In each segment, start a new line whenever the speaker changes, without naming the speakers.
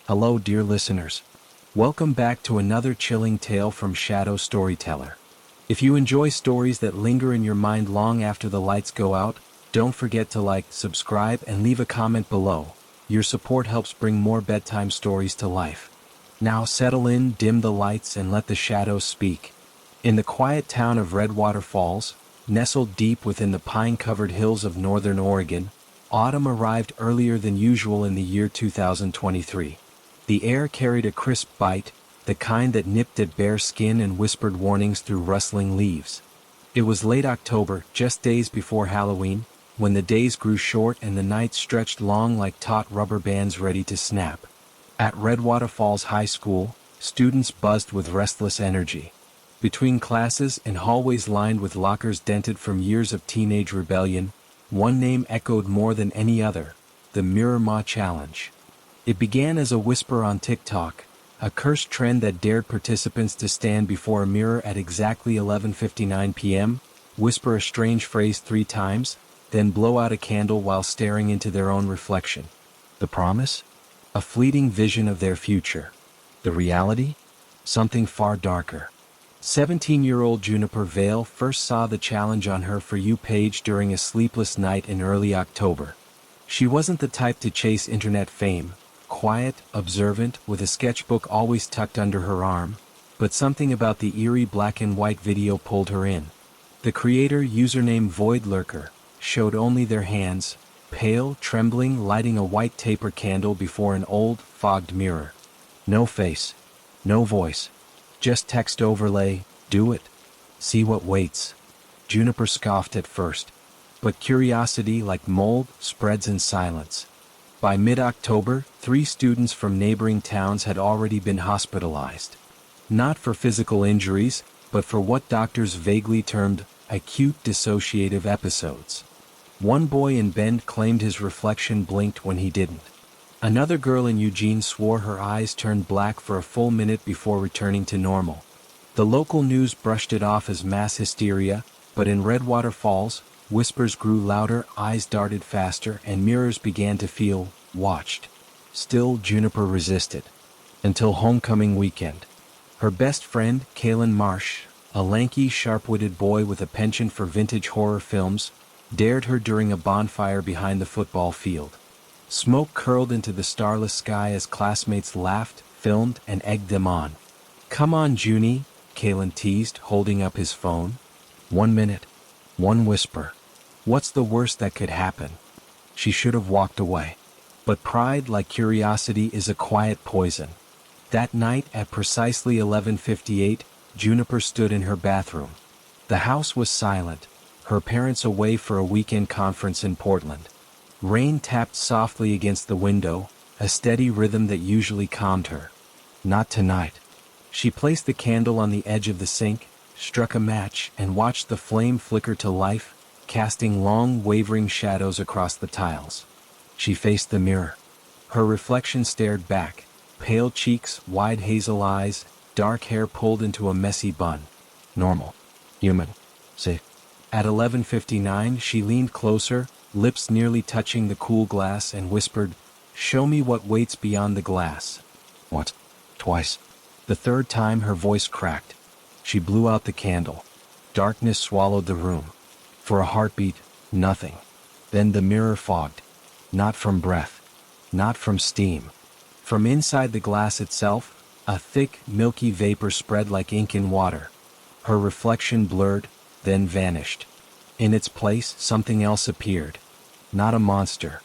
Hello, dear listeners. Welcome back to another chilling tale from Shadow Storyteller. If you enjoy stories that linger in your mind long after the lights go out, don't forget to like, subscribe, and leave a comment below. Your support helps bring more bedtime stories to life. Now settle in, dim the lights, and let the shadows speak. In the quiet town of Redwater Falls, nestled deep within the pine-covered hills of northern Oregon, autumn arrived earlier than usual in the year 2023. The air carried a crisp bite, the kind that nipped at bare skin and whispered warnings through rustling leaves. It was late October, just days before Halloween, when the days grew short and the nights stretched long like taut rubber bands ready to snap. At Redwater Falls High School, students buzzed with restless energy. Between classes and hallways lined with lockers dented from years of teenage rebellion, one name echoed more than any other: the Mirror Ma Challenge. It began as a whisper on TikTok, a cursed trend that dared participants to stand before a mirror at exactly 11:59 p.m., whisper a strange phrase 3 times, then blow out a candle while staring into their own reflection. The promise? A fleeting vision of their future. The reality? Something far darker. 17-year-old Juniper Vale first saw the challenge on her For You page during a sleepless night in early October. She wasn't the type to chase internet fame, quiet, observant, with a sketchbook always tucked under her arm, but something about the eerie black and white video pulled her in. The creator, username Void Lurker, showed only their hands, pale, trembling, lighting a white taper candle before an old, fogged mirror. No face, no voice, just text overlay: "Do it. See what waits." Juniper scoffed at first, but curiosity, like mold, spreads in silence. By mid-October, 3 students from neighboring towns had already been hospitalized. Not for physical injuries, but for what doctors vaguely termed acute dissociative episodes. One boy in Bend claimed his reflection blinked when he didn't. Another girl in Eugene swore her eyes turned black for a full minute before returning to normal. The local news brushed it off as mass hysteria, but in Redwater Falls, whispers grew louder, eyes darted faster, and mirrors began to feel watched. Still, Juniper resisted. Until homecoming weekend. Her best friend, Kalen Marsh, a lanky, sharp-witted boy with a penchant for vintage horror films, dared her during a bonfire behind the football field. Smoke curled into the starless sky as classmates laughed, filmed, and egged them on. "Come on, Junie," Kalen teased, holding up his phone. 1 minute. 1 whisper. What's the worst that could happen? She should have walked away. But pride, like curiosity, is a quiet poison. That night, at precisely 11:58, Juniper stood in her bathroom. The house was silent, her parents away for a weekend conference in Portland. Rain tapped softly against the window, a steady rhythm that usually calmed her. Not tonight. She placed the candle on the edge of the sink, struck a match, and watched the flame flicker to life, casting long, wavering shadows across the tiles. She faced the mirror. Her reflection stared back, pale cheeks, wide hazel eyes, dark hair pulled into a messy bun. Normal. Human. Safe. At 11:59, she leaned closer, lips nearly touching the cool glass, and whispered, "Show me what waits beyond the glass." What? Twice. The third time her voice cracked. She blew out the candle. Darkness swallowed the room. For a heartbeat, nothing. Then the mirror fogged. Not from breath. Not from steam. From inside the glass itself, a thick, milky vapor spread like ink in water. Her reflection blurred, then vanished. In its place, something else appeared. Not a monster.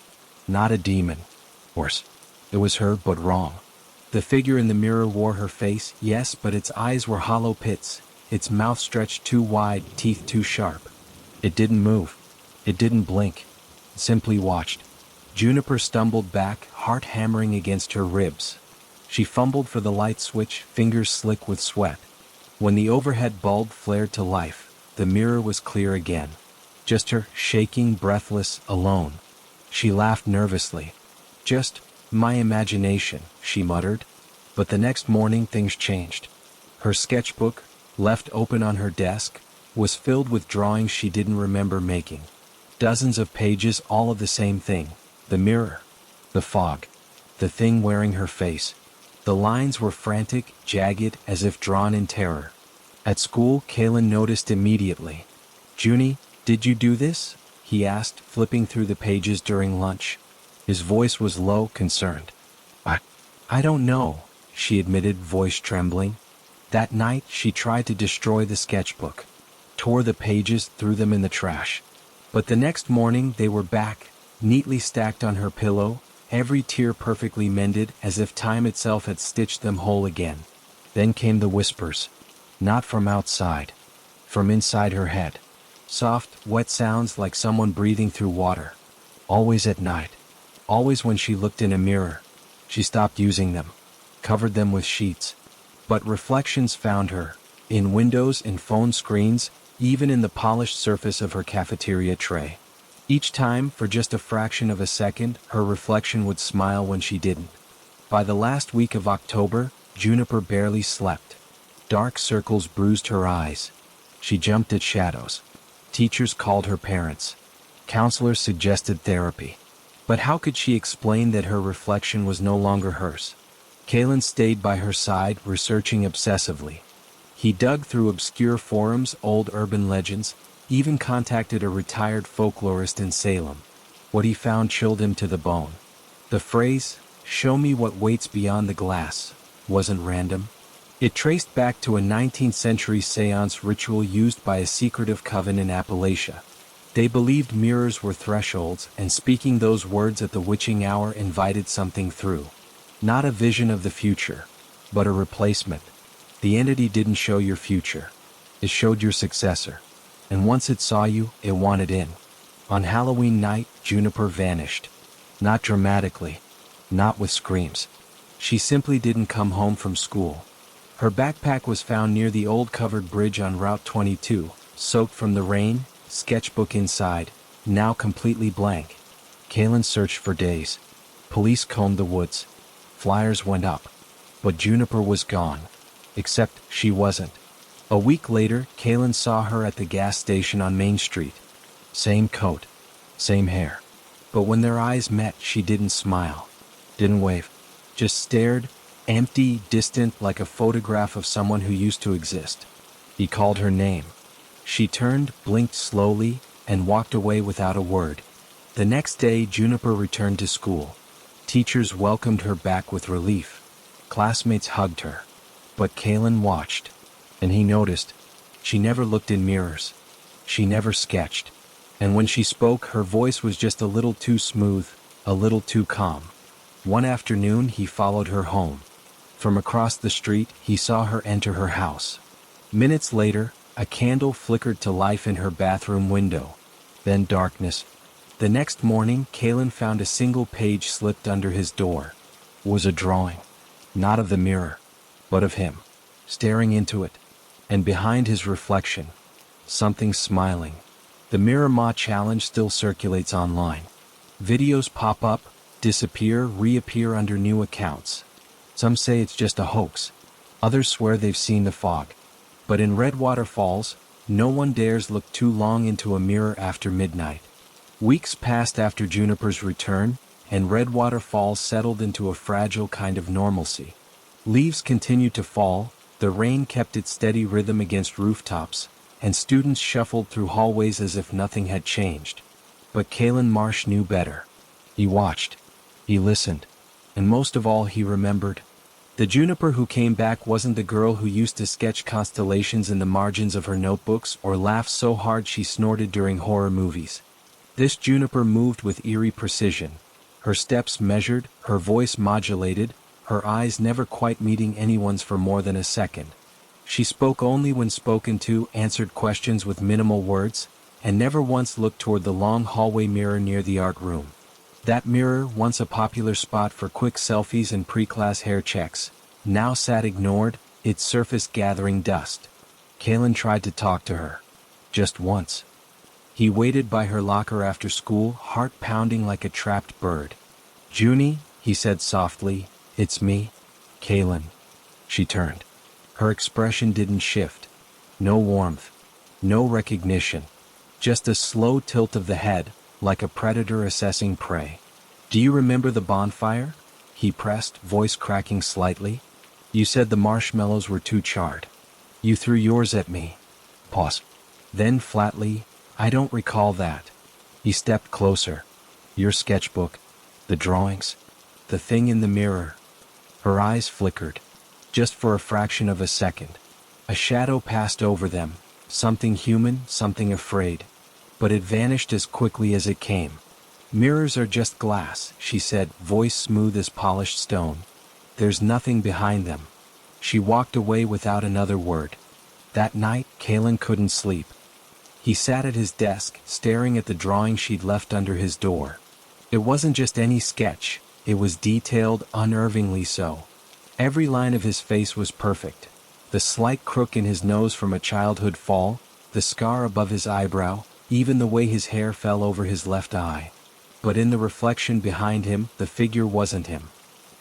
Not a demon. Worse. It was her, but wrong. The figure in the mirror wore her face, yes, but its eyes were hollow pits, its mouth stretched too wide, teeth too sharp. It didn't move. It didn't blink. It simply watched. Juniper stumbled back, heart hammering against her ribs. She fumbled for the light switch, fingers slick with sweat. When the overhead bulb flared to life, the mirror was clear again. Just her, shaking, breathless, alone. She laughed nervously. "Just my imagination," she muttered. But the next morning things changed. Her sketchbook, left open on her desk, was filled with drawings she didn't remember making. Dozens of pages, all of the same thing: the mirror, the fog, the thing wearing her face. The lines were frantic, jagged, as if drawn in terror. At school, Kalen noticed immediately. "Junie, did you do this?" he asked, flipping through the pages during lunch. His voice was low, concerned. I don't know," she admitted, voice trembling. That night, she tried to destroy the sketchbook. Tore the pages, threw them in the trash. But the next morning, they were back, neatly stacked on her pillow, every tear perfectly mended, as if time itself had stitched them whole again. Then came the whispers. Not from outside. From inside her head. Soft, wet sounds like someone breathing through water. Always at night. Always when she looked in a mirror. She stopped using them. Covered them with sheets. But reflections found her. In windows, in phone screens, even in the polished surface of her cafeteria tray. Each time, for just a fraction of a second, her reflection would smile when she didn't. By the last week of October, Juniper barely slept. Dark circles bruised her eyes. She jumped at shadows. Teachers called her parents. Counselors suggested therapy. But how could she explain that her reflection was no longer hers? Kalen stayed by her side, researching obsessively. He dug through obscure forums, old urban legends, even contacted a retired folklorist in Salem. What he found chilled him to the bone. The phrase, "show me what waits beyond the glass," wasn't random. It traced back to a 19th century seance ritual used by a secretive coven in Appalachia. They believed mirrors were thresholds, and speaking those words at the witching hour invited something through. Not a vision of the future, but a replacement. The entity didn't show your future. It showed your successor. And once it saw you, it wanted in. On Halloween night, Juniper vanished. Not dramatically. Not with screams. She simply didn't come home from school. Her backpack was found near the old covered bridge on Route 22, soaked from the rain, sketchbook inside, now completely blank. Kalen searched for days. Police combed the woods. Flyers went up. But Juniper was gone. Except she wasn't. A week later, Kalen saw her at the gas station on Main Street. Same coat. Same hair. But when their eyes met, she didn't smile. Didn't wave. Just stared, empty, distant, like a photograph of someone who used to exist. He called her name. She turned, blinked slowly, and walked away without a word. The next day, Juniper returned to school. Teachers welcomed her back with relief. Classmates hugged her. But Kalen watched. And he noticed. She never looked in mirrors. She never sketched. And when she spoke, her voice was just a little too smooth, a little too calm. One afternoon, he followed her home. From across the street, he saw her enter her house. Minutes later, a candle flickered to life in her bathroom window. Then darkness. The next morning, Kalen found a single page slipped under his door. It was a drawing. Not of the mirror, but of him. Staring into it. And behind his reflection, something smiling. The Mirror Ma challenge still circulates online. Videos pop up, disappear, reappear under new accounts. Some say it's just a hoax. Others swear they've seen the fog. But in Redwater Falls, no one dares look too long into a mirror after midnight. Weeks passed after Juniper's return, and Redwater Falls settled into a fragile kind of normalcy. Leaves continued to fall, the rain kept its steady rhythm against rooftops, and students shuffled through hallways as if nothing had changed. But Kalen Marsh knew better. He watched. He listened. And most of all, he remembered. The Juniper who came back wasn't the girl who used to sketch constellations in the margins of her notebooks or laugh so hard she snorted during horror movies. This Juniper moved with eerie precision. Her steps measured, her voice modulated, her eyes never quite meeting anyone's for more than a second. She spoke only when spoken to, answered questions with minimal words, and never once looked toward the long hallway mirror near the art room. That mirror, once a popular spot for quick selfies and pre-class hair checks, now sat ignored, its surface gathering dust. Kalen tried to talk to her. Just once. He waited by her locker after school, heart pounding like a trapped bird. "Junie," he said softly, "it's me, Kalen." She turned. Her expression didn't shift. No warmth. No recognition. Just a slow tilt of the head, like a predator assessing prey. "Do you remember the bonfire?" he pressed, voice cracking slightly. You said the marshmallows were too charred. You threw yours at me. Pause. Then flatly, I don't recall that. He stepped closer. Your sketchbook, the drawings, the thing in the mirror. Her eyes flickered. Just for a fraction of a second. A shadow passed over them, something human, something afraid. But it vanished as quickly as it came. Mirrors are just glass, she said, voice smooth as polished stone. There's nothing behind them. She walked away without another word. That night, Kalen couldn't sleep. He sat at his desk, staring at the drawing she'd left under his door. It wasn't just any sketch, it was detailed, unnervingly so. Every line of his face was perfect. The slight crook in his nose from a childhood fall, the scar above his eyebrow, even the way his hair fell over his left eye. But in the reflection behind him, the figure wasn't him.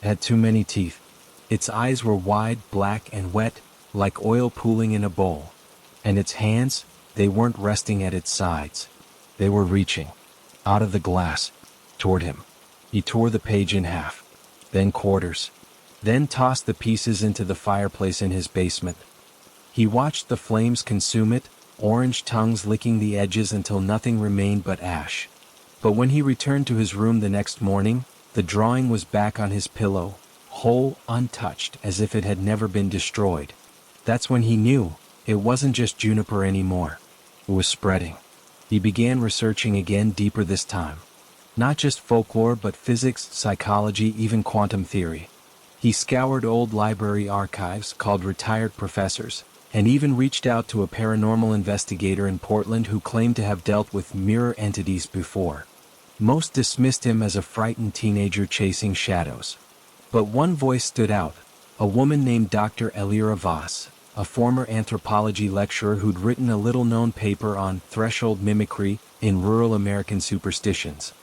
It had too many teeth. Its eyes were wide, black and wet, like oil pooling in a bowl. And its hands, they weren't resting at its sides. They were reaching, out of the glass, toward him. He tore the page in half, then quarters, then tossed the pieces into the fireplace in his basement. He watched the flames consume it, orange tongues licking the edges until nothing remained but ash. But when he returned to his room the next morning, the drawing was back on his pillow, whole, untouched, as if it had never been destroyed. That's when he knew, it wasn't just Juniper anymore. It was spreading. He began researching again, deeper this time. Not just folklore but physics, psychology, even quantum theory. He scoured old library archives, called retired professors, and even reached out to a paranormal investigator in Portland who claimed to have dealt with mirror entities before. Most dismissed him as a frightened teenager chasing shadows. But one voice stood out, a woman named Dr. Elira Voss, a former anthropology lecturer who'd written a little-known paper on threshold mimicry in rural American superstitions.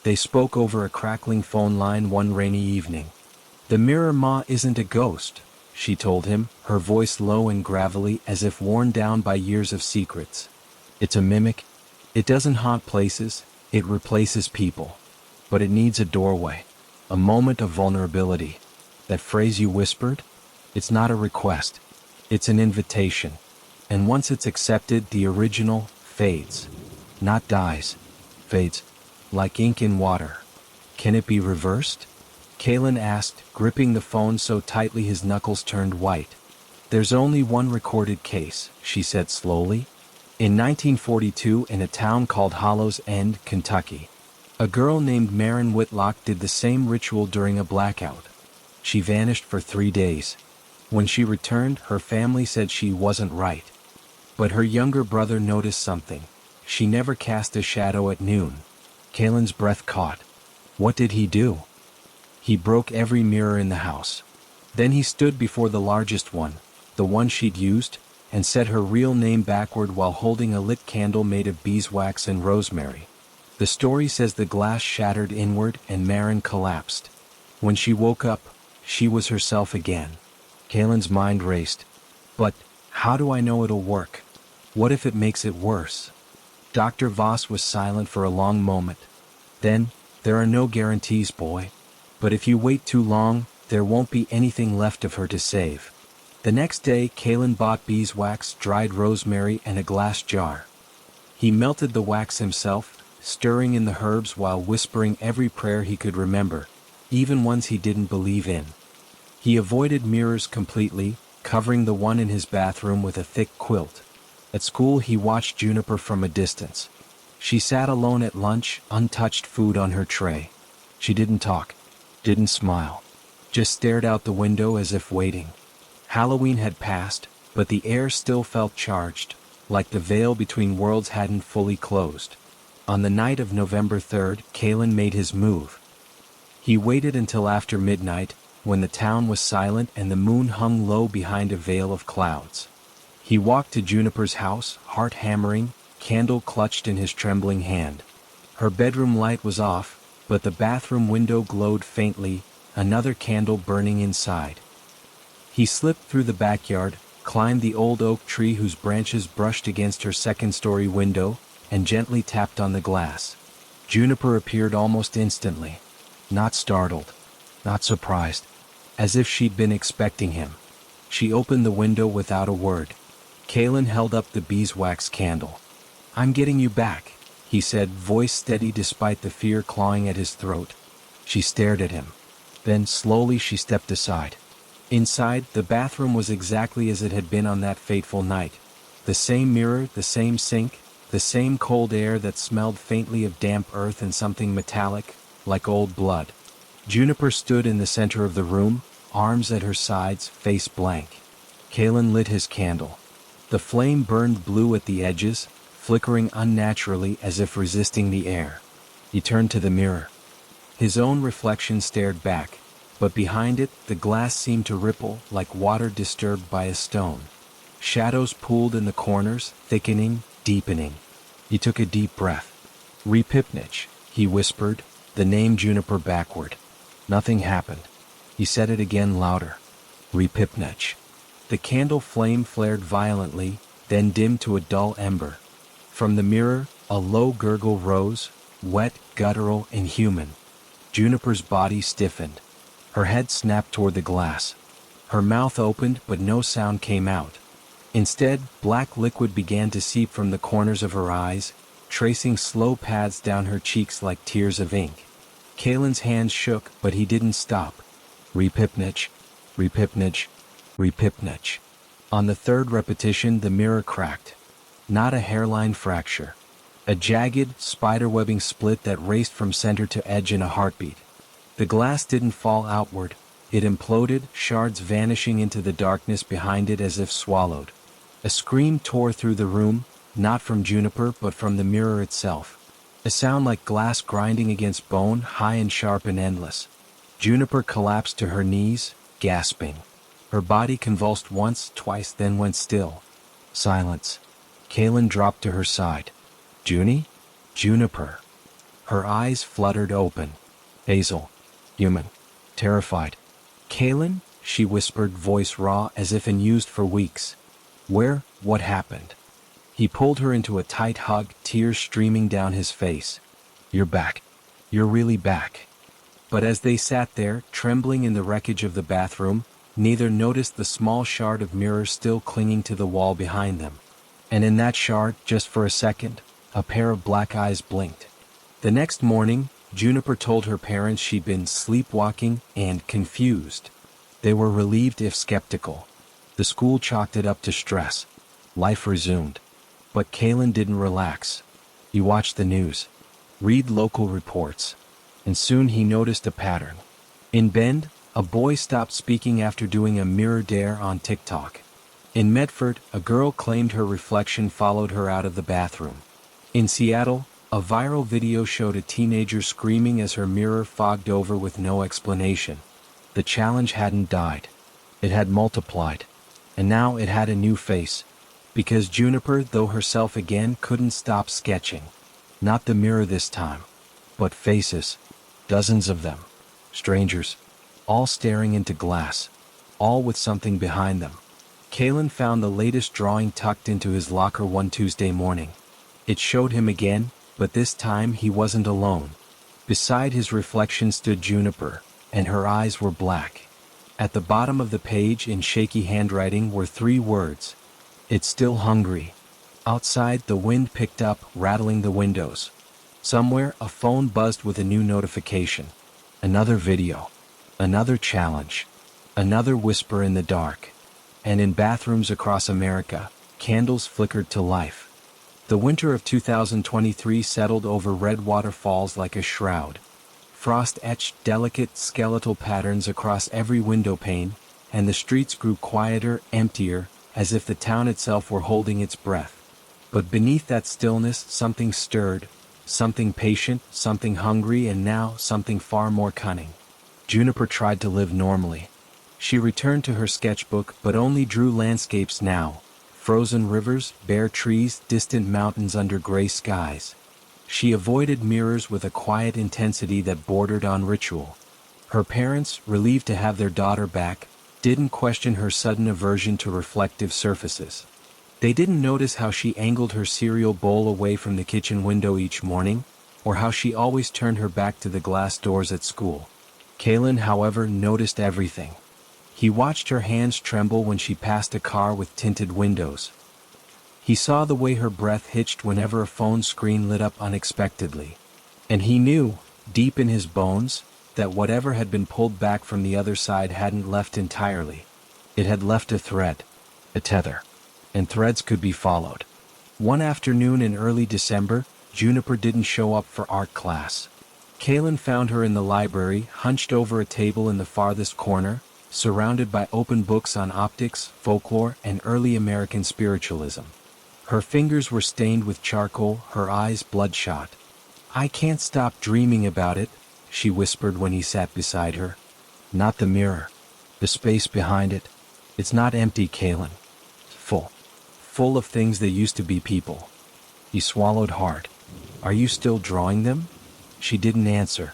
They spoke over a crackling phone line one rainy evening. The mirror ma isn't a ghost, she told him, her voice low and gravelly as if worn down by years of secrets. It's a mimic. It doesn't haunt places, it replaces people. But it needs a doorway, a moment of vulnerability. That phrase you whispered? It's not a request. It's an invitation. And once it's accepted, the original fades. Not dies. Fades. Like ink in water. Can it be reversed? Kalen asked, gripping the phone so tightly his knuckles turned white. There's only one recorded case, she said slowly. In 1942, in a town called Hollows End, Kentucky. A girl named Maren Whitlock did the same ritual during a blackout. She vanished for 3 days. When she returned, her family said she wasn't right. But her younger brother noticed something. She never cast a shadow at noon. Kalen's breath caught. What did he do? He broke every mirror in the house. Then he stood before the largest one, the one she'd used, and said her real name backward while holding a lit candle made of beeswax and rosemary. The story says the glass shattered inward and Maren collapsed. When she woke up, she was herself again. Kalen's mind raced. But, how do I know it'll work? What if it makes it worse? Dr. Voss was silent for a long moment. Then, there are no guarantees, boy. But if you wait too long, there won't be anything left of her to save. The next day, Kalen bought beeswax, dried rosemary, and a glass jar. He melted the wax himself, stirring in the herbs while whispering every prayer he could remember, even ones he didn't believe in. He avoided mirrors completely, covering the one in his bathroom with a thick quilt. At school, he watched Juniper from a distance. She sat alone at lunch, untouched food on her tray. She didn't talk. Didn't smile. Just stared out the window as if waiting. Halloween had passed, but the air still felt charged, like the veil between worlds hadn't fully closed. On the night of November 3rd, Kalen made his move. He waited until after midnight, when the town was silent and the moon hung low behind a veil of clouds. He walked to Juniper's house, heart hammering, candle clutched in his trembling hand. Her bedroom light was off, but the bathroom window glowed faintly, another candle burning inside. He slipped through the backyard, climbed the old oak tree whose branches brushed against her second-story window, and gently tapped on the glass. Juniper appeared almost instantly. Not startled. not surprised, as if she'd been expecting him. She opened the window without a word. Kalen held up the beeswax candle. "I'm getting you back," he said, voice steady despite the fear clawing at his throat. She stared at him. Then, slowly, she stepped aside. Inside, the bathroom was exactly as it had been on that fateful night. The same mirror, the same sink, the same cold air that smelled faintly of damp earth and something metallic, like old blood. Juniper stood in the center of the room, arms at her sides, face blank. Kalen lit his candle. The flame burned blue at the edges, flickering unnaturally as if resisting the air. He turned to the mirror. His own reflection stared back, but behind it, the glass seemed to ripple like water disturbed by a stone. Shadows pooled in the corners, thickening, deepening. He took a deep breath. "Repipnich," he whispered, the name Juniper backward. Nothing happened. He said it again louder. "Repipnich." The candle flame flared violently, then dimmed to a dull ember. From the mirror, a low gurgle rose, wet, guttural, inhuman. Juniper's body stiffened. Her head snapped toward the glass. Her mouth opened, but no sound came out. Instead, black liquid began to seep from the corners of her eyes, tracing slow paths down her cheeks like tears of ink. Kalen's hands shook, but he didn't stop. "Repipnich, repipnich, repipnich." On the third repetition, the mirror cracked. Not a hairline fracture. A jagged, spiderwebbing split that raced from center to edge in a heartbeat. The glass didn't fall outward. It imploded, shards vanishing into the darkness behind it as if swallowed. A scream tore through the room, not from Juniper but from the mirror itself. A sound like glass grinding against bone, high and sharp and endless. Juniper collapsed to her knees, gasping. Her body convulsed once, twice, then went still. Silence. Kalen dropped to her side. "Junie?" "Juniper." Her eyes fluttered open. "Hazel." "Human." Terrified. "Kalen?" she whispered, voice raw as if unused for weeks. "Where? What happened?" He pulled her into a tight hug, tears streaming down his face. "You're back. You're really back." But as they sat there, trembling in the wreckage of the bathroom, neither noticed the small shard of mirror still clinging to the wall behind them. And in that shard, just for a second, a pair of black eyes blinked. The next morning, Juniper told her parents she'd been sleepwalking and confused. They were relieved if skeptical. The school chalked it up to stress. Life resumed. But Kalen didn't relax. He watched the news, read local reports, and soon he noticed a pattern. In Bend, a boy stopped speaking after doing a mirror dare on TikTok. In Medford, a girl claimed her reflection followed her out of the bathroom. In Seattle, a viral video showed a teenager screaming as her mirror fogged over with no explanation. The challenge hadn't died. It had multiplied. And now it had a new face. Because Juniper, though herself again, couldn't stop sketching. Not the mirror this time, but faces. Dozens of them. Strangers. All staring into glass. All with something behind them. Kalen found the latest drawing tucked into his locker one Tuesday morning. It showed him again, but this time he wasn't alone. Beside his reflection stood Juniper, and her eyes were black. At the bottom of the page in shaky handwriting were 3 words. "It's still hungry." Outside, the wind picked up, rattling the windows. Somewhere, a phone buzzed with a new notification. Another video. Another challenge. Another whisper in the dark. And in bathrooms across America, candles flickered to life. The winter of 2023 settled over Redwater Falls like a shroud. Frost etched delicate skeletal patterns across every window pane, and the streets grew quieter, emptier, as if the town itself were holding its breath. But beneath that stillness, something stirred, something patient, something hungry, and now something far more cunning. Juniper tried to live normally. She returned to her sketchbook, but only drew landscapes now. Frozen rivers, bare trees, distant mountains under gray skies. She avoided mirrors with a quiet intensity that bordered on ritual. Her parents, relieved to have their daughter back, didn't question her sudden aversion to reflective surfaces. They didn't notice how she angled her cereal bowl away from the kitchen window each morning, or how she always turned her back to the glass doors at school. Kalen, however, noticed everything. He watched her hands tremble when she passed a car with tinted windows. He saw the way her breath hitched whenever a phone screen lit up unexpectedly. And he knew, deep in his bones, that whatever had been pulled back from the other side hadn't left entirely. It had left a thread, a tether. And threads could be followed. One afternoon in early December, Juniper didn't show up for art class. Kalen found her in the library, hunched over a table in the farthest corner, surrounded by open books on optics, folklore, and early American spiritualism. Her fingers were stained with charcoal, her eyes bloodshot. "I can't stop dreaming about it," she whispered when he sat beside her. "Not the mirror. The space behind it. It's not empty, Kalen. Full. Full of things that used to be people." He swallowed hard. "Are you still drawing them?" She didn't answer.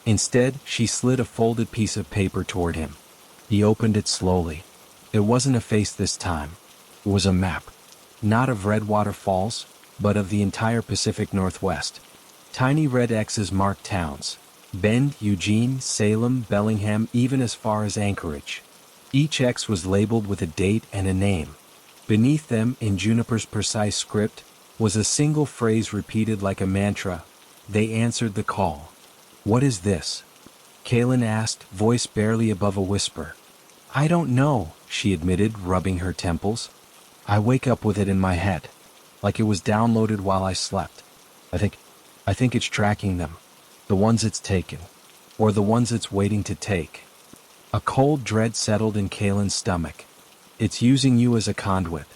Instead, she slid a folded piece of paper toward him. He opened it slowly. It wasn't a face this time. It was a map. Not of Redwater Falls, but of the entire Pacific Northwest. Tiny red X's marked towns. Bend, Eugene, Salem, Bellingham, even as far as Anchorage. Each X was labeled with a date and a name. Beneath them, in Juniper's precise script, was a single phrase repeated like a mantra: "They answered the call." "What is this?" Kalen asked, voice barely above a whisper. "I don't know," she admitted, rubbing her temples. "I wake up with it in my head, like it was downloaded while I slept. I think it's tracking them, the ones it's taken, or the ones it's waiting to take." A cold dread settled in Kalen's stomach. "It's using you as a conduit."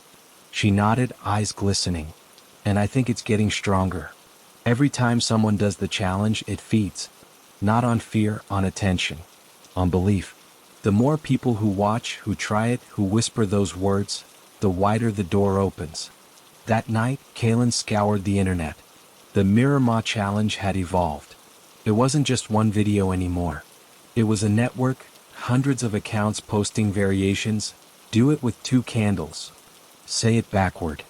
She nodded, eyes glistening. "And I think it's getting stronger. Every time someone does the challenge, it feeds. Not on fear, on attention, on belief. The more people who watch, who try it, who whisper those words, the wider the door opens." That night, Kalen scoured the internet. The Mirror Ma challenge had evolved. It wasn't just one video anymore. It was a network, hundreds of accounts posting variations. Do it with 2 candles. Say it backward.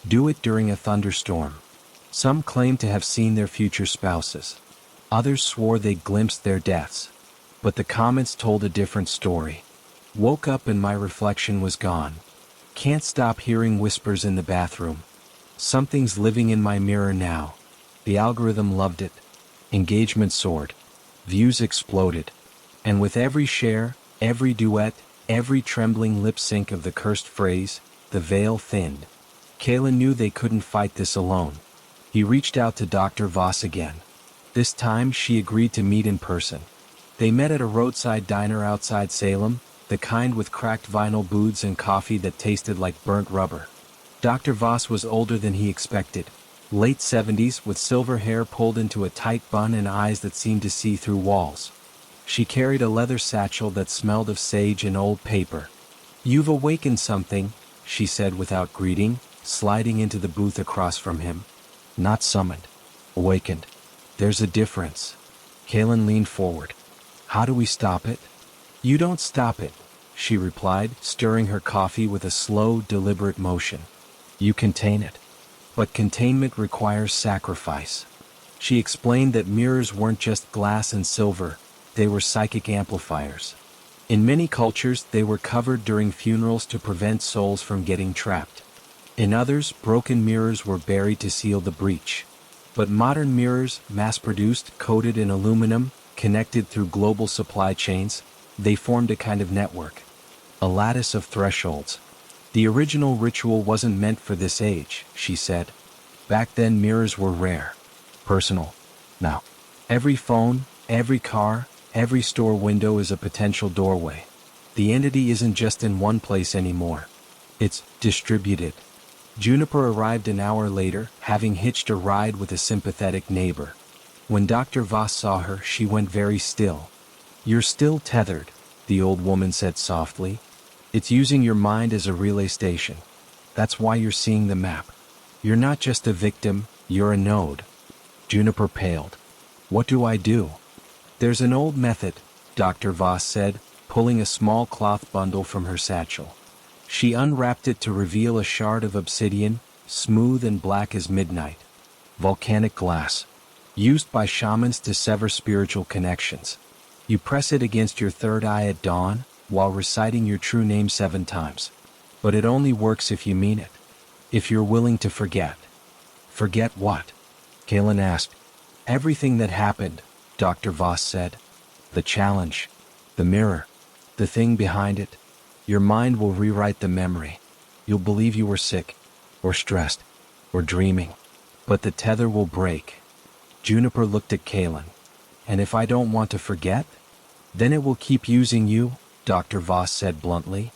Do it during a thunderstorm. Some claimed to have seen their future spouses. Others swore they glimpsed their deaths. But the comments told a different story. "Woke up and my reflection was gone. Can't stop hearing whispers in the bathroom. Something's living in my mirror now." The algorithm loved it. Engagement soared. Views exploded. And with every share, every duet, every trembling lip sync of the cursed phrase, the veil thinned. Kalen knew they couldn't fight this alone. He reached out to Dr. Voss again. This time she agreed to meet in person. They met at a roadside diner outside Salem, the kind with cracked vinyl booths and coffee that tasted like burnt rubber. Dr. Voss was older than he expected. Late 70s, with silver hair pulled into a tight bun and eyes that seemed to see through walls. She carried a leather satchel that smelled of sage and old paper. "You've awakened something," she said without greeting, sliding into the booth across from him. "Not summoned. Awakened. There's a difference." Kalen leaned forward. "How do we stop it?" "You don't stop it," she replied, stirring her coffee with a slow, deliberate motion. "You contain it. But containment requires sacrifice." She explained that mirrors weren't just glass and silver, they were psychic amplifiers. In many cultures, they were covered during funerals to prevent souls from getting trapped. In others, broken mirrors were buried to seal the breach. But modern mirrors, mass-produced, coated in aluminum, connected through global supply chains, they formed a kind of network. A lattice of thresholds. The original ritual wasn't meant for this age, she said. Back then mirrors were rare. Personal. Now, every phone, every car, every store window is a potential doorway. The entity isn't just in one place anymore. It's distributed. Juniper arrived an hour later, having hitched a ride with a sympathetic neighbor. When Dr. Voss saw her, she went very still. "You're still tethered," the old woman said softly. "It's using your mind as a relay station. That's why you're seeing the map. You're not just a victim, you're a node." Juniper paled. "What do I do?" "There's an old method," Dr. Voss said, pulling a small cloth bundle from her satchel. She unwrapped it to reveal a shard of obsidian, smooth and black as midnight. Volcanic glass. Used by shamans to sever spiritual connections. You press it against your third eye at dawn, while reciting your true name 7 times. But it only works if you mean it. If you're willing to forget. Forget what? Kaylin asked. Everything that happened, Dr. Voss said. The challenge. The mirror. The thing behind it. Your mind will rewrite the memory. You'll believe you were sick, or stressed, or dreaming. But the tether will break. Juniper looked at Kaylin. And if I don't want to forget? Then it will keep using you, Dr. Voss said bluntly,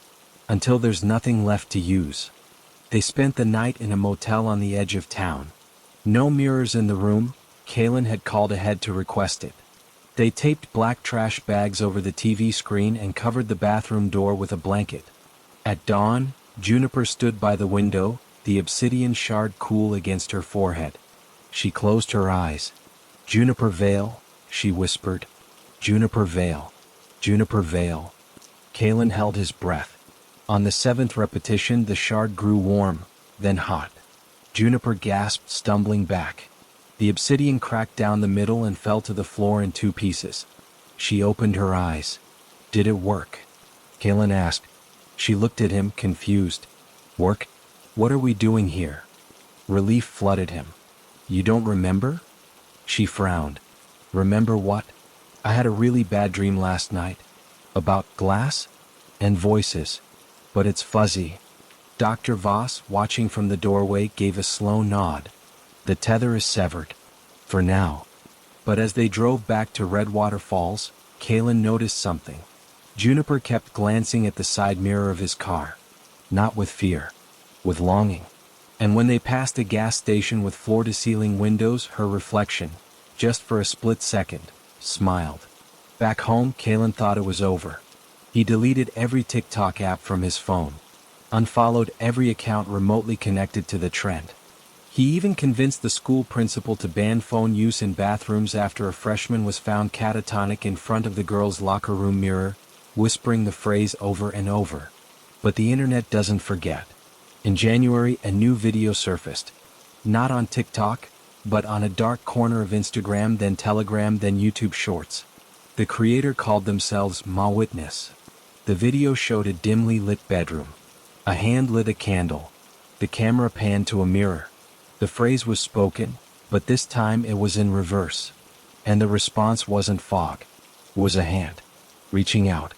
until there's nothing left to use. They spent the night in a motel on the edge of town. No mirrors in the room, Kaylin had called ahead to request it. They taped black trash bags over the TV screen and covered the bathroom door with a blanket. At dawn, Juniper stood by the window, the obsidian shard cool against her forehead. She closed her eyes. Juniper Vale, she whispered. Juniper Vale. Juniper Vale. Kaylin held his breath. On the 7th repetition, the shard grew warm, then hot. Juniper gasped, stumbling back. The obsidian cracked down the middle and fell to the floor in 2 pieces. She opened her eyes. Did it work? Kaylin asked. She looked at him, confused. Work? What are we doing here? Relief flooded him. You don't remember? She frowned. Remember what? I had a really bad dream last night. About glass? And voices. But it's fuzzy. Dr. Voss, watching from the doorway, gave a slow nod. The tether is severed. For now. But as they drove back to Redwater Falls, Kaylin noticed something. Juniper kept glancing at the side mirror of his car. Not with fear. With longing. And when they passed a gas station with floor-to-ceiling windows, her reflection, just for a split second, smiled. Back home, Kaylin thought it was over. He deleted every TikTok app from his phone. Unfollowed every account remotely connected to the trend. He even convinced the school principal to ban phone use in bathrooms after a freshman was found catatonic in front of the girls' locker room mirror, whispering the phrase over and over. But the internet doesn't forget. In January, a new video surfaced. Not on TikTok, but on a dark corner of Instagram, then Telegram, then YouTube Shorts. The creator called themselves Ma Witness. The video showed a dimly lit bedroom. A hand lit a candle. The camera panned to a mirror. The phrase was spoken, but this time it was in reverse. And the response wasn't fog. It was a hand. Reaching out.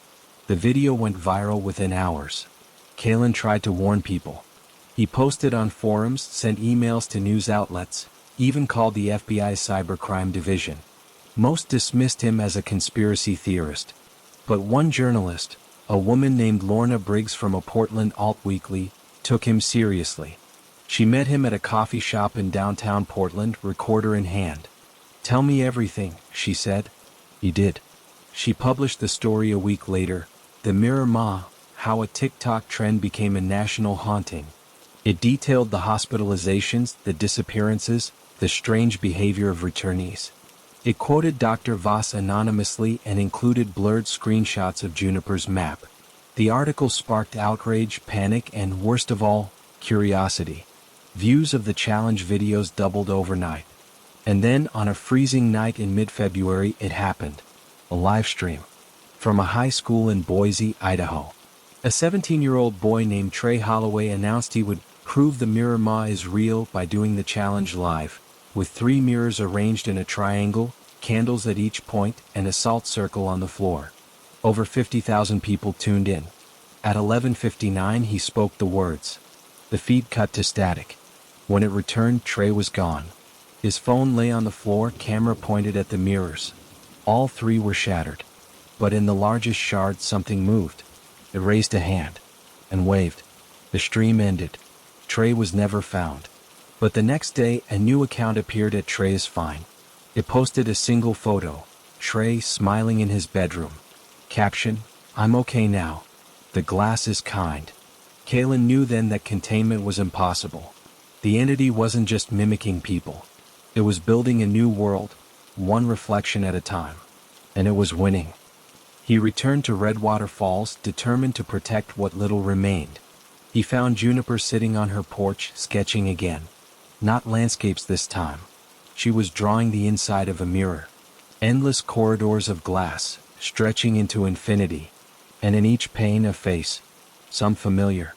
The video went viral within hours. Kaylin tried to warn people. He posted on forums, sent emails to news outlets, even called the FBI's cybercrime division. Most dismissed him as a conspiracy theorist. But one journalist, a woman named Lorna Briggs from a Portland alt weekly, took him seriously. She met him at a coffee shop in downtown Portland, recorder in hand. Tell me everything, she said. He did. She published the story a week later, The Mirror Ma, How a TikTok Trend Became a National Haunting. It detailed the hospitalizations, the disappearances, the strange behavior of returnees. It quoted Dr. Voss anonymously and included blurred screenshots of Juniper's map. The article sparked outrage, panic, and, worst of all, curiosity. Views of the challenge videos doubled overnight. And then, on a freezing night in mid-February, it happened. A live stream. From a high school in Boise, Idaho. A 17-year-old boy named Trey Holloway announced he would prove the Mirror Ma is real by doing the challenge live, with 3 mirrors arranged in a triangle, candles at each point, and a salt circle on the floor. Over 50,000 people tuned in. At 11:59 he spoke the words. The feed cut to static. When it returned, Trey was gone. His phone lay on the floor, camera pointed at the mirrors. All 3 were shattered. But in the largest shard something moved. It raised a hand. And waved. The stream ended. Trey was never found. But the next day, a new account appeared at Trey is Fine. It posted a single photo. Trey smiling in his bedroom. Caption, I'm okay now. The glass is kind. Kaylin knew then that containment was impossible. The entity wasn't just mimicking people. It was building a new world, one reflection at a time. And it was winning. He returned to Redwater Falls, determined to protect what little remained. He found Juniper sitting on her porch, sketching again. Not landscapes this time. She was drawing the inside of a mirror. Endless corridors of glass, stretching into infinity, and in each pane a face, some familiar,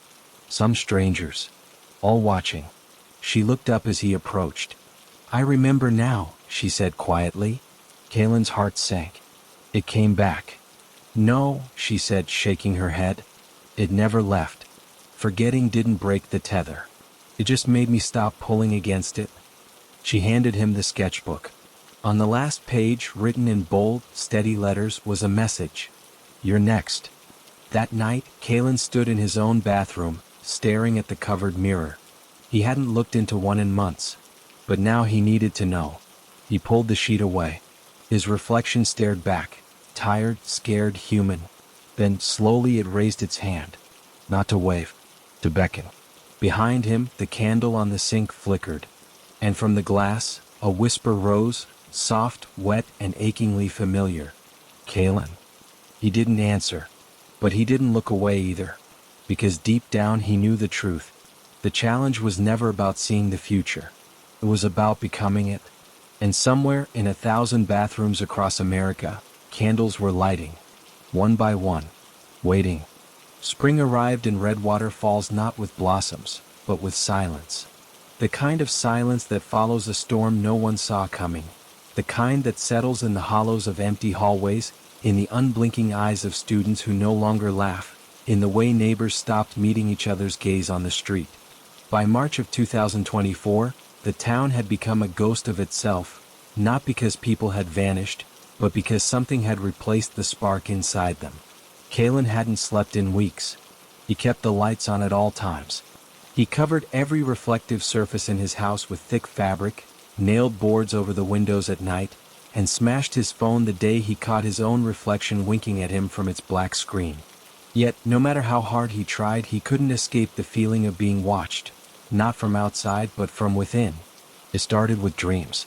some strangers, all watching. She looked up as he approached. "I remember now," she said quietly. Kaylin's heart sank. It came back. "No," she said, shaking her head. "It never left. Forgetting didn't break the tether. It just made me stop pulling against it." She handed him the sketchbook. On the last page, written in bold, steady letters, was a message. "You're next." That night, Kaylin stood in his own bathroom, staring at the covered mirror. He hadn't looked into one in months. But now he needed to know. He pulled the sheet away. His reflection stared back, tired, scared, human. Then, slowly it raised its hand. Not to wave, to beckon. Behind him, the candle on the sink flickered. And from the glass, a whisper rose, soft, wet, and achingly familiar. "Kaylin." He didn't answer. But he didn't look away either. Because deep down he knew the truth. The challenge was never about seeing the future. It was about becoming it. And somewhere in 1,000 bathrooms across America, candles were lighting. One by one. Waiting. Spring arrived in Redwater Falls not with blossoms, but with silence. The kind of silence that follows a storm no one saw coming. The kind that settles in the hollows of empty hallways, in the unblinking eyes of students who no longer laugh, in the way neighbors stopped meeting each other's gaze on the street. By March of 2024, the town had become a ghost of itself, not because people had vanished, but because something had replaced the spark inside them. Kaylin hadn't slept in weeks. He kept the lights on at all times. He covered every reflective surface in his house with thick fabric, nailed boards over the windows at night, and smashed his phone the day he caught his own reflection winking at him from its black screen. Yet, no matter how hard he tried, he couldn't escape the feeling of being watched, not from outside but from within. It started with dreams.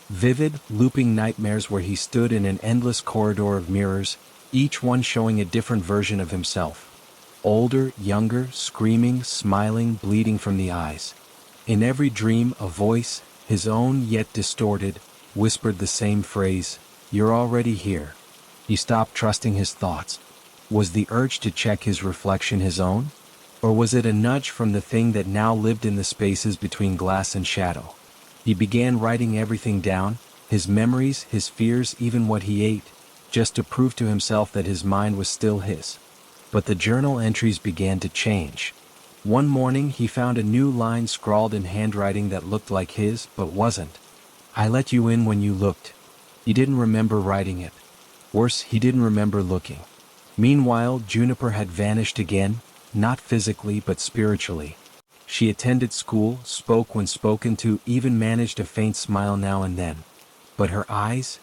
Vivid, looping nightmares where he stood in an endless corridor of mirrors, each one showing a different version of himself. Older, younger, screaming, smiling, bleeding from the eyes. In every dream, a voice, his own yet distorted, whispered the same phrase, "You're already here." He stopped trusting his thoughts. Was the urge to check his reflection his own? Or was it a nudge from the thing that now lived in the spaces between glass and shadow? He began writing everything down, his memories, his fears, even what he ate, just to prove to himself that his mind was still his. But the journal entries began to change. One morning he found a new line scrawled in handwriting that looked like his, but wasn't. "I let you in when you looked." He didn't remember writing it. Worse, he didn't remember looking. Meanwhile, Juniper had vanished again, not physically but spiritually. She attended school, spoke when spoken to, even managed a faint smile now and then. But her eyes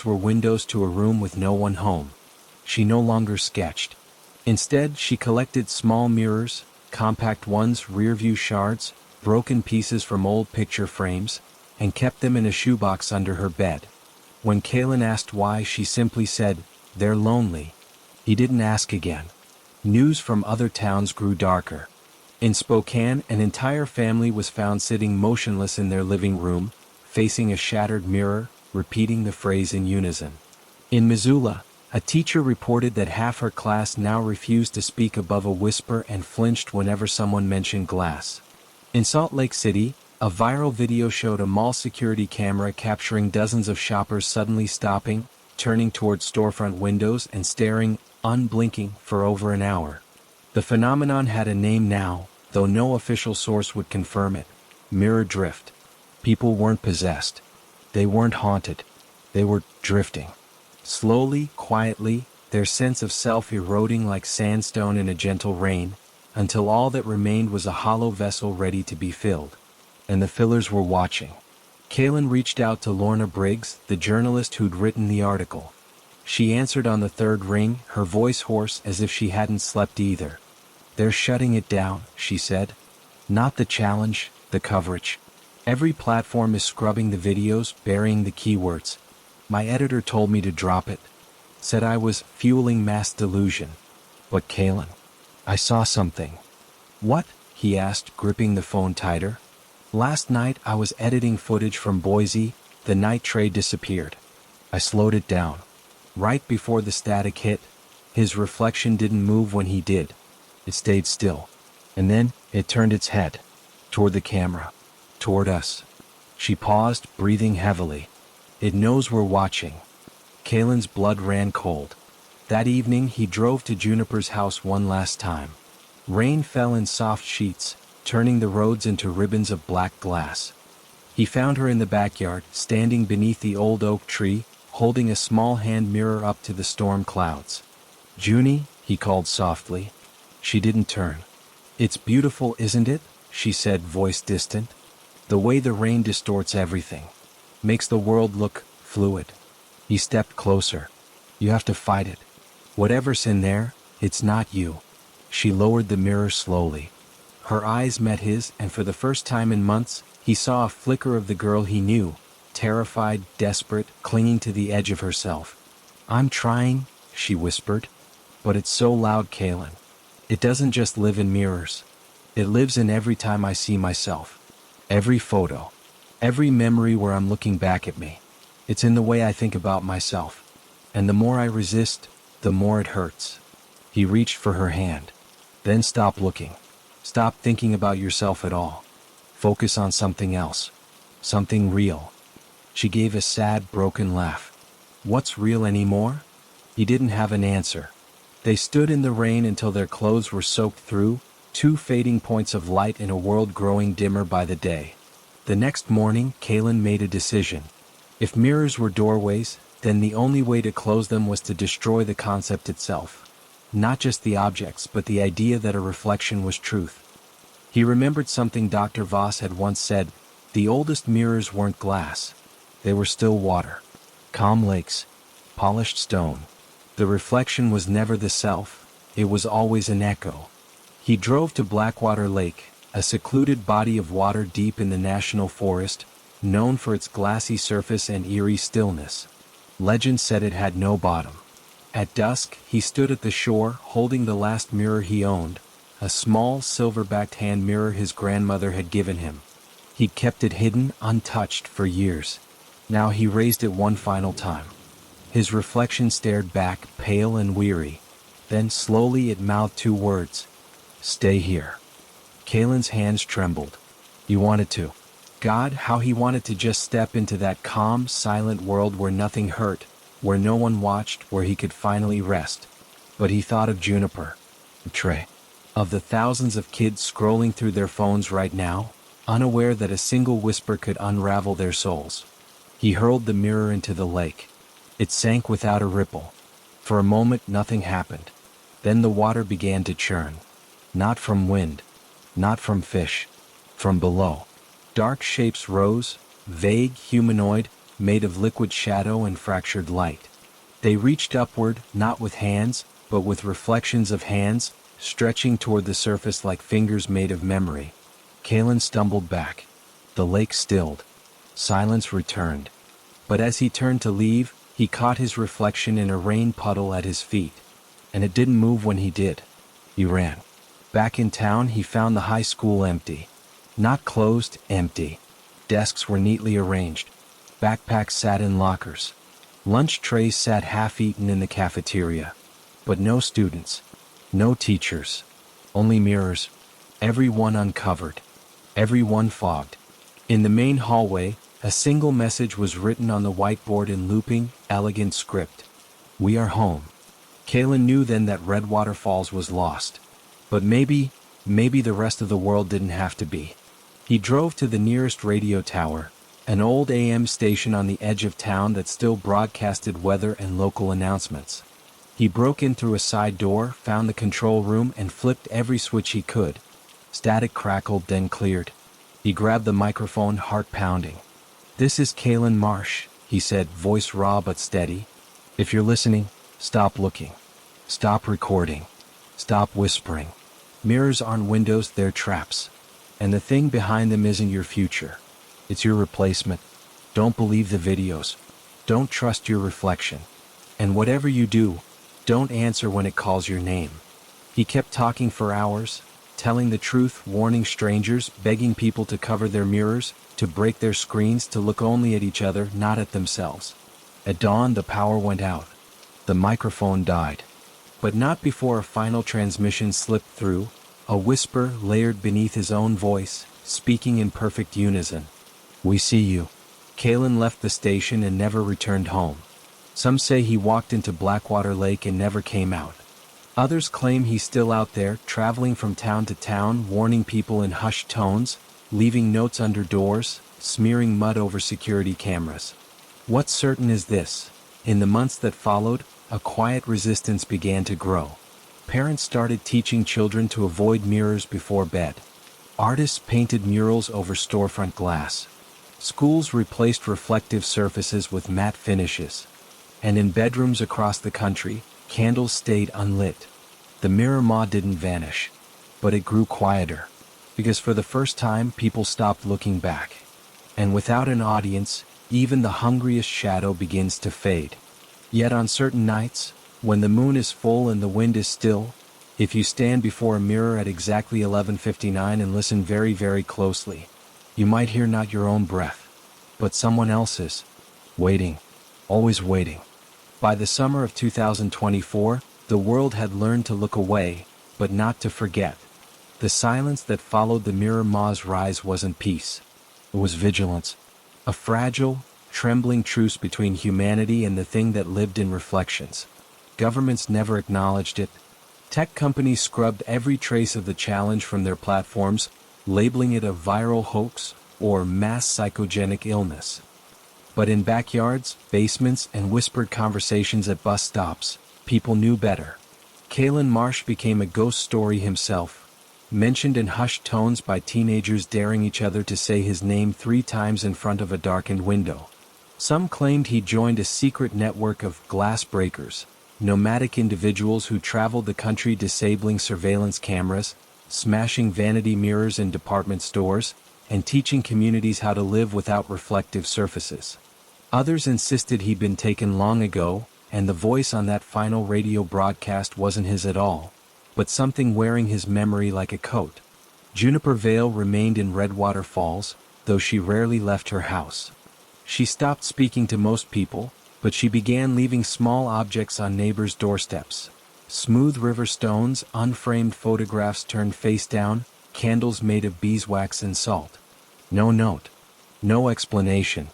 were windows to a room with no one home. She no longer sketched. Instead, she collected small mirrors, compact ones, rearview shards, broken pieces from old picture frames, and kept them in a shoebox under her bed. When Kaylin asked why, she simply said, "They're lonely." He didn't ask again. News from other towns grew darker. In Spokane, an entire family was found sitting motionless in their living room, facing a shattered mirror, repeating the phrase in unison. In Missoula, a teacher reported that half her class now refused to speak above a whisper and flinched whenever someone mentioned glass. In Salt Lake City, a viral video showed a mall security camera capturing dozens of shoppers suddenly stopping, turning toward storefront windows and staring, unblinking, for over an hour. The phenomenon had a name now, though no official source would confirm it: mirror drift. People weren't possessed. They weren't haunted. They were drifting. Slowly, quietly, their sense of self eroding like sandstone in a gentle rain, until all that remained was a hollow vessel ready to be filled. And the fillers were watching. Kaylin reached out to Lorna Briggs, the journalist who'd written the article. She answered on the third ring, her voice hoarse as if she hadn't slept either. "They're shutting it down," she said. "Not the challenge, the coverage. Every platform is scrubbing the videos, burying the keywords. My editor told me to drop it. Said I was fueling mass delusion. But Kaylin, I saw something." "What?" he asked, gripping the phone tighter. "Last night I was editing footage from Boise, the night Trey disappeared. I slowed it down. Right before the static hit, his reflection didn't move when he did. It stayed still. And then, it turned its head. Toward the camera. Toward us. She paused, breathing heavily. It knows we're watching. Kalen's blood ran cold. That evening, he drove to Juniper's house one last time. Rain fell in soft sheets, turning the roads into ribbons of black glass. He found her in the backyard, standing beneath the old oak tree, holding a small hand mirror up to the storm clouds. "Junie," he called softly. She didn't turn. "It's beautiful, isn't it?" she said, voice distant. "The way the rain distorts everything. Makes the world look fluid." He stepped closer. "You have to fight it. Whatever's in there, it's not you." She lowered the mirror slowly. Her eyes met his, and for the first time in months, he saw a flicker of the girl he knew, terrified, desperate, clinging to the edge of herself. "I'm trying," she whispered. "But it's so loud, Kalen. It doesn't just live in mirrors. It lives in every time I see myself. Every photo. Every memory where I'm looking back at me. It's in the way I think about myself. And the more I resist, the more it hurts." He reached for her hand. "Then stop looking. Stop thinking about yourself at all. Focus on something else. Something real." She gave a sad, broken laugh. "What's real anymore?" He didn't have an answer. They stood in the rain until their clothes were soaked through, two fading points of light in a world growing dimmer by the day. The next morning, Kalen made a decision. If mirrors were doorways, then the only way to close them was to destroy the concept itself. Not just the objects, but the idea that a reflection was truth. He remembered something Dr. Voss had once said: the oldest mirrors weren't glass. They were still water. Calm lakes. Polished stone. The reflection was never the self, it was always an echo. He drove to Blackwater Lake, a secluded body of water deep in the national forest, known for its glassy surface and eerie stillness. Legend said it had no bottom. At dusk, he stood at the shore, holding the last mirror he owned, a small silver-backed hand mirror his grandmother had given him. He'd kept it hidden, untouched, for years. Now he raised it one final time. His reflection stared back, pale and weary. Then slowly it mouthed two words: "Stay here." Kalen's hands trembled. He wanted to. God, how he wanted to just step into that calm, silent world where nothing hurt, where no one watched, where he could finally rest. But he thought of Juniper, Trey, of the thousands of kids scrolling through their phones right now, unaware that a single whisper could unravel their souls. He hurled the mirror into the lake. It sank without a ripple. For a moment, nothing happened. Then the water began to churn. Not from wind. Not from fish. From below. Dark shapes rose, vague, humanoid, made of liquid shadow and fractured light. They reached upward, not with hands, but with reflections of hands, stretching toward the surface like fingers made of memory. Kalen stumbled back. The lake stilled. Silence returned. But as he turned to leave, he caught his reflection in a rain puddle at his feet. And it didn't move when he did. He ran. Back in town, he found the high school empty. Not closed, empty. Desks were neatly arranged. Backpacks sat in lockers. Lunch trays sat half-eaten in the cafeteria. But no students. No teachers. Only mirrors. Every one uncovered. Every one fogged. In the main hallway, a single message was written on the whiteboard in looping, elegant script. "We are home." Kalen knew then that Redwater Falls was lost. But maybe the rest of the world didn't have to be. He drove to the nearest radio tower, an old AM station on the edge of town that still broadcasted weather and local announcements. He broke in through a side door, found the control room, and flipped every switch he could. Static crackled, then cleared. He grabbed the microphone, heart pounding. "This is Kalen Marsh," he said, voice raw but steady. "If you're listening, stop looking. Stop recording. Stop whispering. Mirrors aren't windows, they're traps. And the thing behind them isn't your future. It's your replacement. Don't believe the videos. Don't trust your reflection. And whatever you do, don't answer when it calls your name." He kept talking for hours, telling the truth, warning strangers, begging people to cover their mirrors, to break their screens, to look only at each other, not at themselves. At dawn, the power went out. The microphone died. But not before a final transmission slipped through, a whisper layered beneath his own voice, speaking in perfect unison. "We see you." Kalen left the station and never returned home. Some say he walked into Blackwater Lake and never came out. Others claim he's still out there, traveling from town to town, warning people in hushed tones, leaving notes under doors, smearing mud over security cameras. What's certain is this: in the months that followed, a quiet resistance began to grow. Parents started teaching children to avoid mirrors before bed. Artists painted murals over storefront glass. Schools replaced reflective surfaces with matte finishes. And in bedrooms across the country, candles stayed unlit. The mirror moth didn't vanish, but it grew quieter. Because for the first time, people stopped looking back. And without an audience, even the hungriest shadow begins to fade. Yet on certain nights, when the moon is full and the wind is still, if you stand before a mirror at exactly 11:59 and listen very, very closely, you might hear not your own breath, but someone else's. Waiting. Always waiting. By the summer of 2024, the world had learned to look away, but not to forget. The silence that followed the mirror moth's rise wasn't peace. It was vigilance. A fragile, trembling truce between humanity and the thing that lived in reflections. Governments never acknowledged it. Tech companies scrubbed every trace of the challenge from their platforms, labeling it a viral hoax or mass psychogenic illness. But in backyards, basements, and whispered conversations at bus stops, people knew better. Kalen Marsh became a ghost story himself, mentioned in hushed tones by teenagers daring each other to say his name 3 times in front of a darkened window. Some claimed he joined a secret network of glass breakers, nomadic individuals who traveled the country disabling surveillance cameras, smashing vanity mirrors in department stores, and teaching communities how to live without reflective surfaces. Others insisted he'd been taken long ago, and the voice on that final radio broadcast wasn't his at all, but something wearing his memory like a coat. Juniper Vale remained in Redwater Falls, though she rarely left her house. She stopped speaking to most people, but she began leaving small objects on neighbors' doorsteps. Smooth river stones, unframed photographs turned face down, candles made of beeswax and salt. No note. No explanation.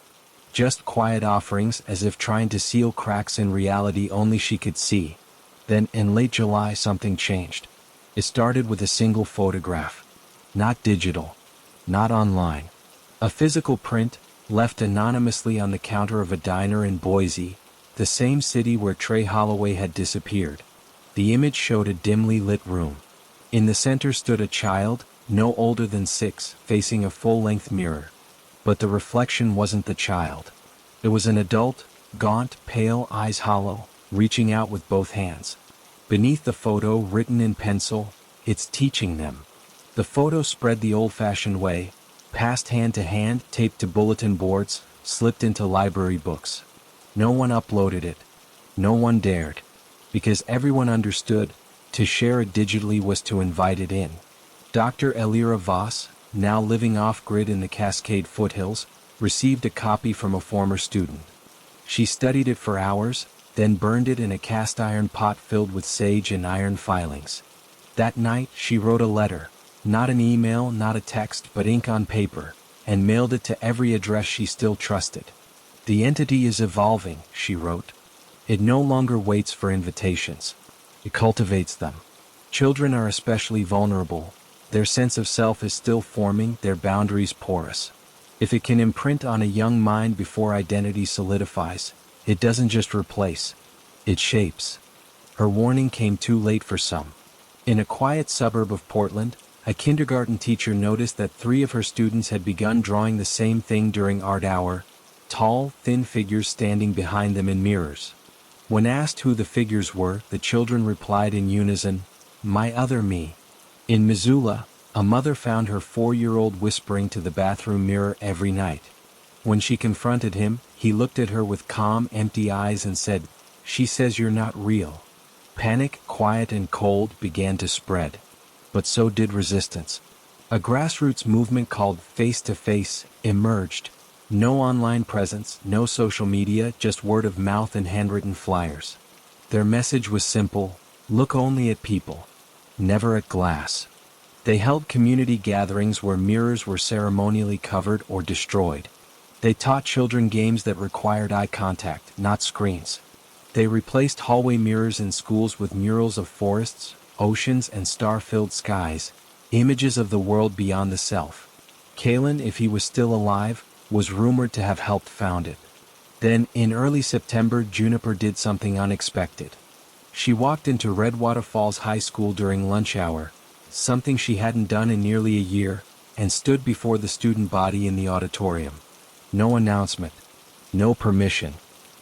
Just quiet offerings, as if trying to seal cracks in reality only she could see. Then, in late July, something changed. It started with a single photograph. Not digital. Not online. A physical print, left anonymously on the counter of a diner in Boise, the same city where Trey Holloway had disappeared. The image showed a dimly lit room. In the center stood a child, no older than 6, facing a full-length mirror. But the reflection wasn't the child. It was an adult, gaunt, pale, eyes hollow, reaching out with both hands. Beneath the photo, written in pencil, "It's teaching them." The photo spread the old-fashioned way, passed hand to hand, taped to bulletin boards, slipped into library books. No one uploaded it. No one dared. Because everyone understood, to share it digitally was to invite it in. Dr. Elira Voss, now living off-grid in the Cascade foothills, received a copy from a former student. She studied it for hours, then burned it in a cast-iron pot filled with sage and iron filings. That night, she wrote a letter, not an email, not a text, but ink on paper, and mailed it to every address she still trusted. "The entity is evolving," she wrote. "It no longer waits for invitations. It cultivates them. Children are especially vulnerable. Their sense of self is still forming, their boundaries porous. If it can imprint on a young mind before identity solidifies, it doesn't just replace, it shapes." Her warning came too late for some. In a quiet suburb of Portland, a kindergarten teacher noticed that 3 of her students had begun drawing the same thing during art hour, tall, thin figures standing behind them in mirrors. When asked who the figures were, the children replied in unison, "My other me." In Missoula, a mother found her 4-year-old whispering to the bathroom mirror every night. When she confronted him, he looked at her with calm, empty eyes and said, "She says you're not real." Panic, quiet and cold, began to spread. But so did resistance. A grassroots movement called Face to Face emerged. No online presence, no social media, just word of mouth and handwritten flyers. Their message was simple: look only at people, never at glass. They held community gatherings where mirrors were ceremonially covered or destroyed. They taught children games that required eye contact, not screens. They replaced hallway mirrors in schools with murals of forests, oceans, and star-filled skies, images of the world beyond the self. Kalen, if he was still alive, was rumored to have helped found it. Then, in early September, Juniper did something unexpected. She walked into Redwater Falls High School during lunch hour, something she hadn't done in nearly a year, and stood before the student body in the auditorium. No announcement, no permission.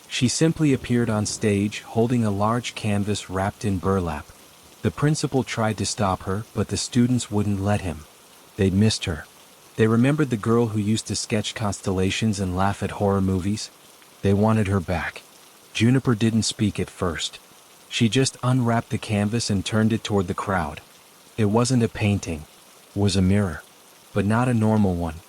She simply appeared on stage, holding a large canvas wrapped in burlap. The principal tried to stop her, but the students wouldn't let him. They'd missed her. They remembered the girl who used to sketch constellations and laugh at horror movies. They wanted her back. Juniper didn't speak at first. She just unwrapped the canvas and turned it toward the crowd. It wasn't a painting. It was a mirror. But not a normal one.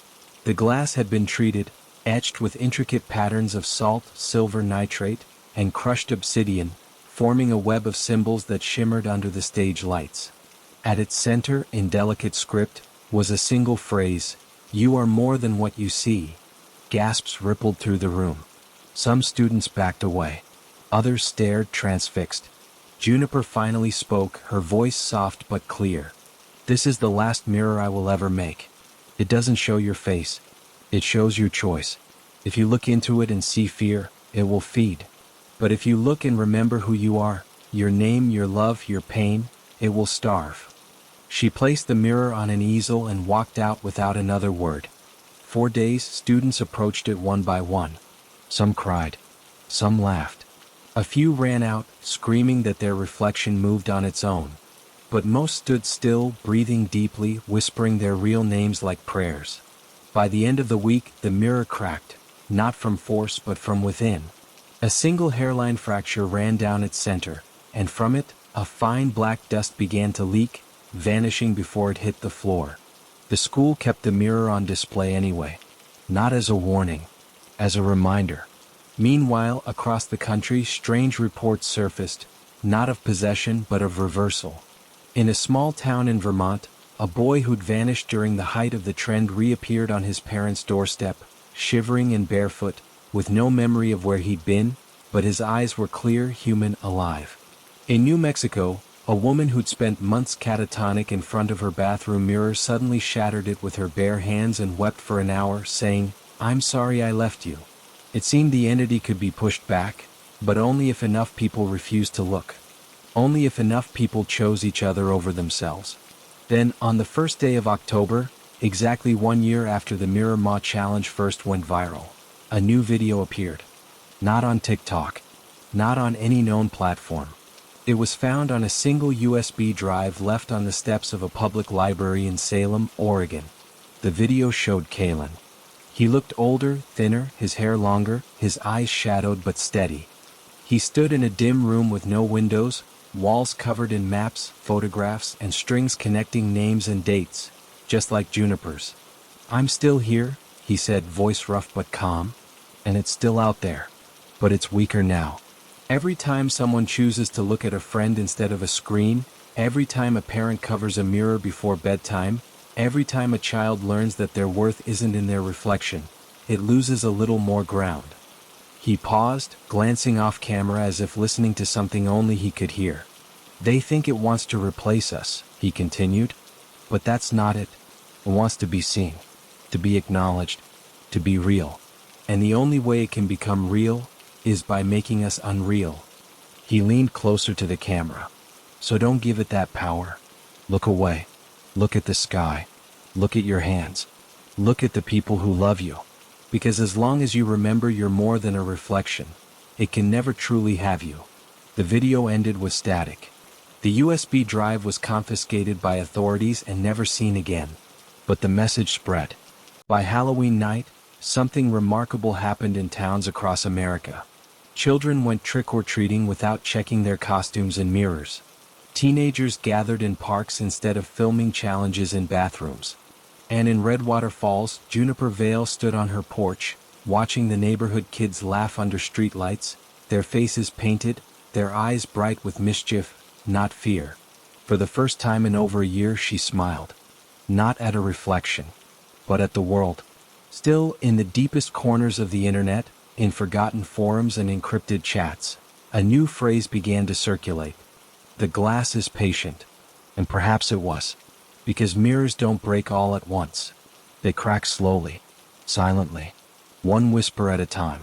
The glass had been treated, etched with intricate patterns of salt, silver nitrate, and crushed obsidian, forming a web of symbols that shimmered under the stage lights. At its center, in delicate script, was a single phrase: "You are more than what you see." Gasps rippled through the room. Some students backed away. Others stared, transfixed. Juniper finally spoke, her voice soft but clear. "This is the last mirror I will ever make. It doesn't show your face. It shows your choice. If you look into it and see fear, it will feed. But if you look and remember who you are, your name, your love, your pain, it will starve." She placed the mirror on an easel and walked out without another word. 4 days, students approached it one by one. Some cried. Some laughed. A few ran out, screaming that their reflection moved on its own. But most stood still, breathing deeply, whispering their real names like prayers. By the end of the week, the mirror cracked, not from force but from within. A single hairline fracture ran down its center, and from it, a fine black dust began to leak, vanishing before it hit the floor. The school kept the mirror on display anyway. Not as a warning, as a reminder. Meanwhile, across the country, strange reports surfaced, not of possession but of reversal. In a small town in Vermont, a boy who'd vanished during the height of the trend reappeared on his parents' doorstep, shivering and barefoot, with no memory of where he'd been, but his eyes were clear, human, alive. In New Mexico, a woman who'd spent months catatonic in front of her bathroom mirror suddenly shattered it with her bare hands and wept for an hour, saying, "I'm sorry I left you." It seemed the entity could be pushed back, but only if enough people refused to look. Only if enough people chose each other over themselves. Then, on the first day of October, exactly 1 year after the Mirror Ma challenge first went viral, a new video appeared. Not on TikTok. Not on any known platform. It was found on a single USB drive left on the steps of a public library in Salem, Oregon. The video showed Kalen. He looked older, thinner, his hair longer, his eyes shadowed but steady. He stood in a dim room with no windows, walls covered in maps, photographs, and strings connecting names and dates, just like Juniper's. "I'm still here," he said, voice rough but calm. "And it's still out there. But it's weaker now. Every time someone chooses to look at a friend instead of a screen, every time a parent covers a mirror before bedtime, every time a child learns that their worth isn't in their reflection, it loses a little more ground." He paused, glancing off camera as if listening to something only he could hear. "They think it wants to replace us," he continued. "But that's not it. It wants to be seen, to be acknowledged, to be real. And the only way it can become real is by making us unreal." He leaned closer to the camera. "So don't give it that power. Look away. Look at the sky. Look at your hands. Look at the people who love you. Because as long as you remember you're more than a reflection, it can never truly have you." The video ended with static. The USB drive was confiscated by authorities and never seen again. But the message spread. By Halloween night, something remarkable happened in towns across America. Children went trick-or-treating without checking their costumes in mirrors. Teenagers gathered in parks instead of filming challenges in bathrooms. And in Redwater Falls, Juniper Vale stood on her porch, watching the neighborhood kids laugh under streetlights, their faces painted, their eyes bright with mischief, not fear. For the first time in over a year she smiled. Not at a reflection, but at the world. Still, in the deepest corners of the internet, in forgotten forums and encrypted chats, a new phrase began to circulate. The glass is patient. And perhaps it was. Because mirrors don't break all at once. They crack slowly, silently, one whisper at a time.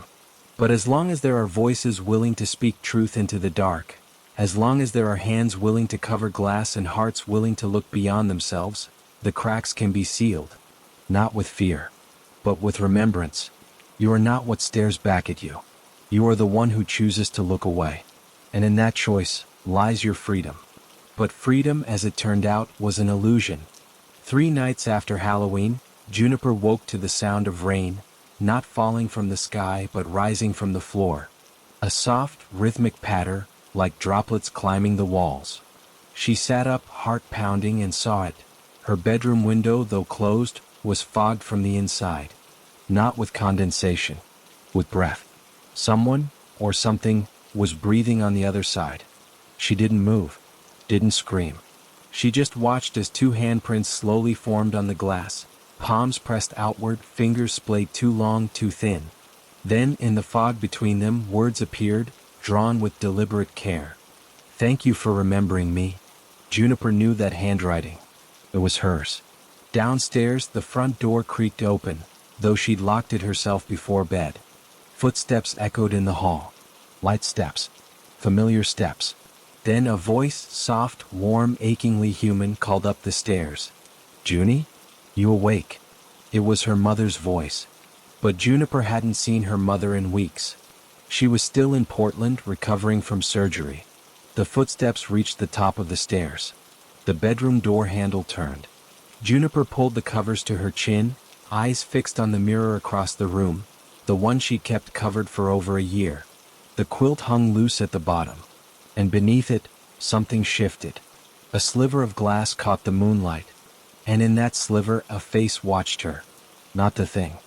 But as long as there are voices willing to speak truth into the dark, as long as there are hands willing to cover glass and hearts willing to look beyond themselves, the cracks can be sealed. Not with fear, but with remembrance. You are not what stares back at you. You are the one who chooses to look away. And in that choice lies your freedom. But freedom, as it turned out, was an illusion. 3 nights after Halloween, Juniper woke to the sound of rain, not falling from the sky but rising from the floor. A soft, rhythmic patter, like droplets climbing the walls. She sat up, heart pounding, and saw it. Her bedroom window, though closed, was fogged from the inside. Not with condensation, with breath. Someone, or something, was breathing on the other side. She didn't move, didn't scream. She just watched as 2 handprints slowly formed on the glass, palms pressed outward, fingers splayed too long, too thin. Then, in the fog between them, words appeared, drawn with deliberate care. "Thank you for remembering me." Juniper knew that handwriting. It was hers. Downstairs, the front door creaked open, though she'd locked it herself before bed. Footsteps echoed in the hall. Light steps. Familiar steps. Then a voice, soft, warm, achingly human, called up the stairs. "Junie? You awake?" It was her mother's voice. But Juniper hadn't seen her mother in weeks. She was still in Portland, recovering from surgery. The footsteps reached the top of the stairs. The bedroom door handle turned. Juniper pulled the covers to her chin, eyes fixed on the mirror across the room, the one she kept covered for over a year. The quilt hung loose at the bottom. And beneath it, something shifted. A sliver of glass caught the moonlight. And in that sliver, a face watched her. Not the thing.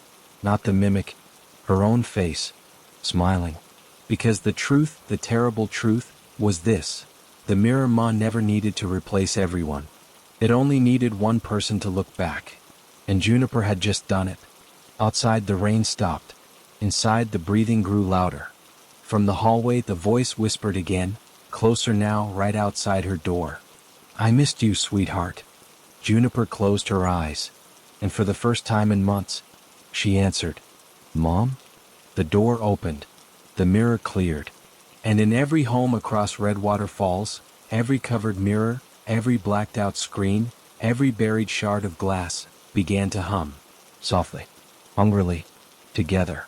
Not the mimic. Her own face. Smiling. Because the truth, the terrible truth, was this. The mirror ma never needed to replace everyone. It only needed one person to look back. And Juniper had just done it. Outside, the rain stopped. Inside, the breathing grew louder. From the hallway, the voice whispered again, closer now, right outside her door. "I missed you, sweetheart." Juniper closed her eyes. And for the first time in months, she answered, "Mom?" The door opened. The mirror cleared. And in every home across Redwater Falls, every covered mirror, every blacked-out screen, every buried shard of glass, began to hum. Softly. Hungrily. Together.